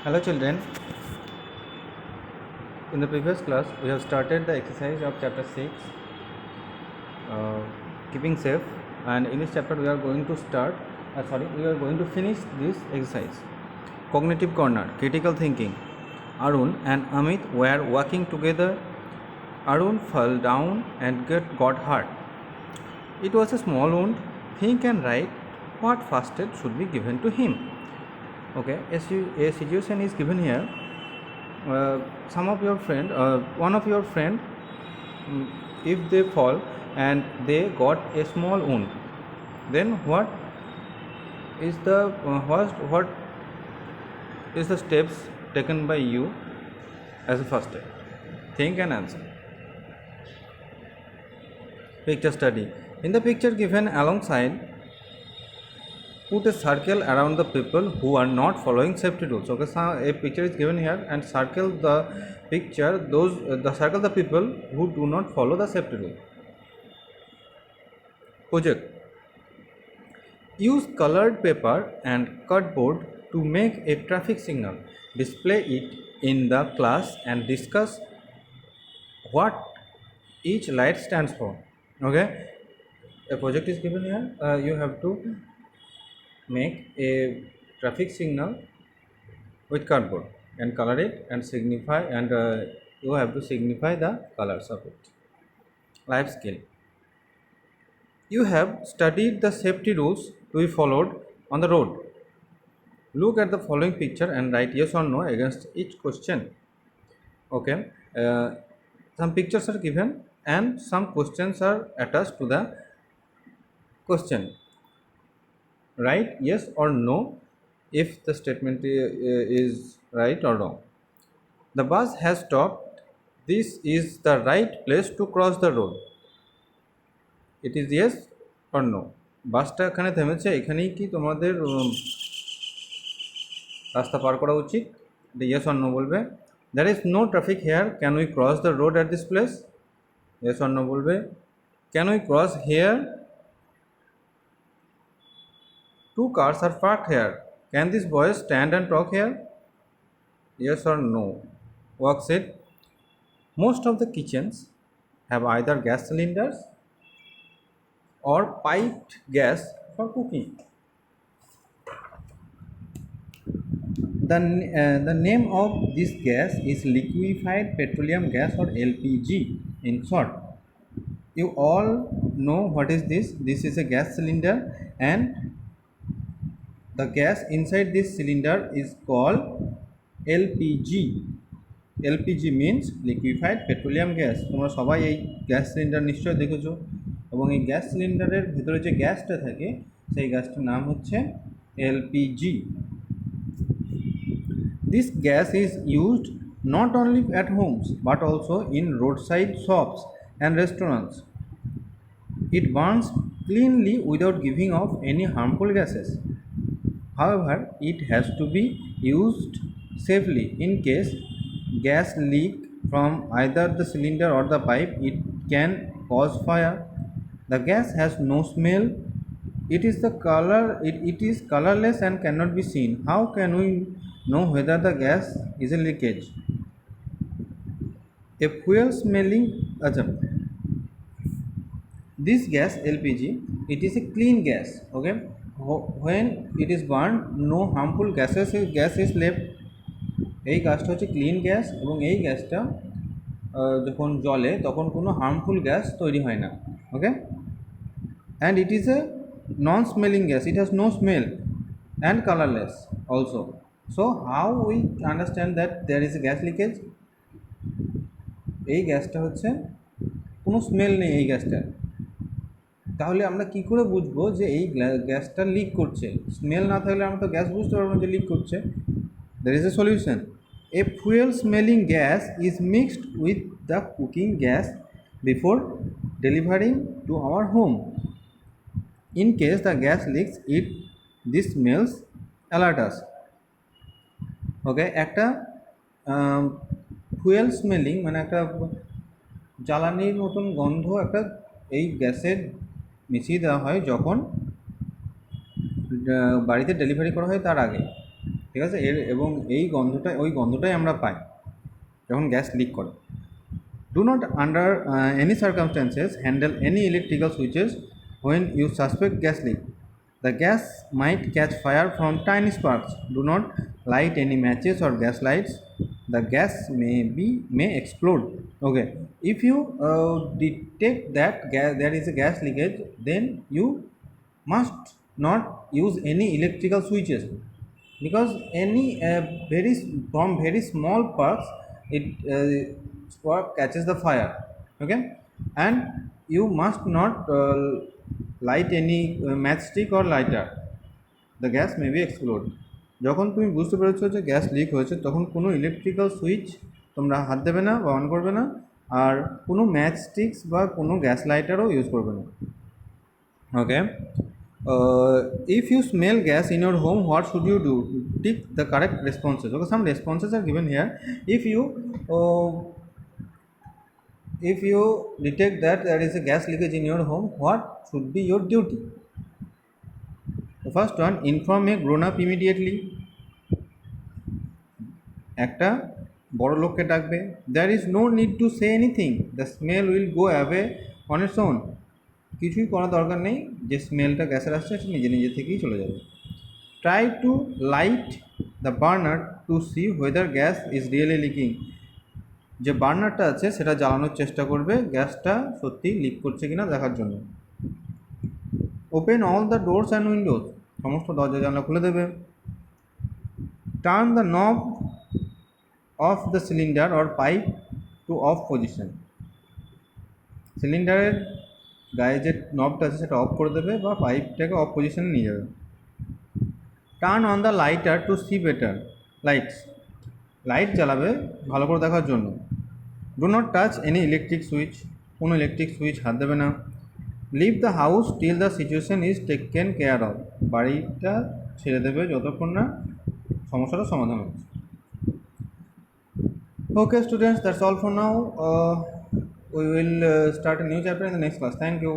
Hello children, in the previous class we have started the exercise of chapter 6, keeping safe, and in this chapter we are going to finish this exercise. Cognitive corner, critical thinking. Arun and Amit were walking together. Arun fell down and got hurt. It was a small wound. Think and write what first aid should be given to him. Okay, a situation is given here. One of your friend, if they fall and they got a small wound, then what is the steps taken by you as a first step? Think and answer. Picture study. In the picture given alongside, put a circle around the people who are not following safety rules. Okay, so a picture is given here and circle the picture circle the people who do not follow the safety rule. Project. Use colored paper and cardboard to make a traffic signal. Display it in the class and discuss what each light stands for. Okay, a project is given here. You have to make a traffic signal with cardboard and color it and signify, and you have to signify the colors of it. Life skill. You have studied the safety rules to be followed on the road. Look at the following picture and write yes or no against each question. Okay, some pictures are given and some questions are attached to the question. Write yes or no if the statement is right or wrong. The bus has stopped. This is the right place to cross the road. It is yes or no. বাসটা এখানে থেমেছে, এখানেই কি তোমাদের রাস্তা পার করা উচিত? এটা yes or no বলবে। There is no traffic here. Can we cross the road at this place? Yes or no বলবে। Can we cross here? Two cars are parked here. Can these boys stand and talk here? Yes or no. Worksheet. Most of the kitchens have either gas cylinders or piped gas for cooking. The name of this gas is liquefied petroleum gas or LPG in short. You all know what is this. This is a gas cylinder and the gas inside this cylinder is called LPG. LPG means liquefied petroleum gas. তোমরা সবাই এই gas cylinder নিশ্চয়ই দেখেছো এবং এই gas সিলিন্ডারের ভিতরে যে গ্যাসটা থাকে সেই গ্যাসটার নাম হচ্ছে LPG. This gas is used not only at homes but also in roadside shops and restaurants. It burns cleanly without giving off any harmful gases. However, it has to be used safely. In case gas leak from either the cylinder or the pipe, it can cause fire. The gas has no smell. It is colorless and cannot be seen. How can we know whether the gas is a leakage? A fuel smelling this gas LPG, it is a clean gas. Okay, when it is burned, no harmful gas is left. এই গ্যাসটা হচ্ছে clean gas এবং এই গ্যাসটা যখন জ্বলে তখন কোনো হার্মফুল গ্যাস তৈরি হয় না। Okay, and it is a non smelling gas, it has no smell and colourless also. So how we understand that there is a gas leakage? এই গ্যাসটা হচ্ছে কোনো স্মেল নেই এই গ্যাসটার, তাহলে আমরা কি করে বুঝবো যে এই গ্যাসটা লিক করছে? স্মেল না থাকলে আমরা তো গ্যাস বুঝতে পারবো না যে লিক করছে। There is a solution. A fuel smelling gas is mixed with the cooking gas before delivering to our home. In case the gas leaks, this smells alert us. Okay, একটা fuel smelling মানে একটা জ্বালানির মতন গন্ধ একটা এই গ্যাসের মিশিয়ে দেওয়া হয় যখন বাড়িতে ডেলিভারি করা হয় তার আগে। ঠিক আছে, এবং এই গন্ধটাই আমরা পাই যখন গ্যাস লিক করে। Do not under any circumstances handle any electrical switches when you suspect gas leak. The gas might catch fire from tiny sparks. Do not light any matches or gas lights. The gas may explode. Okay, if you detect that there is a gas leakage, then you must not use any electrical switches, because any very small sparks, it spark catches the fire. Okay, and you must not light any matchstick or lighter. The gas may be explode. যখন তুমি বুঝতে পেরেছো যে gas leak হয়েছে, তখন কোনো electrical switch তোমরা হাত দেবে না বা অন করবে না, আর কোনো ম্যাচ স্টিক্স বা কোনো গ্যাস লাইটারও ইউজ করবে না। Okay, if you smell gas in your home, what should you do? Tick the correct responses. Okay, some responses are given here. If you detect that there is a gas leakage in your home, what should be your duty? The first one, inform a grown up immediately. একটা বড় লোককে ডাকবে। There is no need to say anything, the smell will go away on its own. কিছুই করার দরকার নেই, যে স্মেলটা গ্যাসের আসছে সেটা নিজে নিজে থেকেই চলে যাবে। Try to light the burner to see whether gas is really leaking. যে বার্নারটা আছে সেটা জ্বালানোর চেষ্টা করবে গ্যাসটা সত্যি লিক করছে কিনা দেখার জন্য। Open all the doors and windows, সমস্ত দরজা জানলা খুলে দেবে। Turn the knob off the cylinder or pipe to off position. সিলিন্ডারের গায়ে যে নবটা আছে সেটা অফ করে দেবে বা পাইপটাকে অফ পজিশনে নিয়ে যাবে। Turn on the lighter to see better. Light জ্বালাবে ভালো করে দেখার জন্য। Do not touch any electric switch, কোনো ইলেকট্রিক সুইচ হাত দেবে না। Leave the house till the situation is taken care of. বাড়িটা ছেড়ে দেবে যতক্ষণ না সমস্যাটা সমাধান হচ্ছে। Okay students, that's all for now. We will start a new chapter in the next class. Thank you.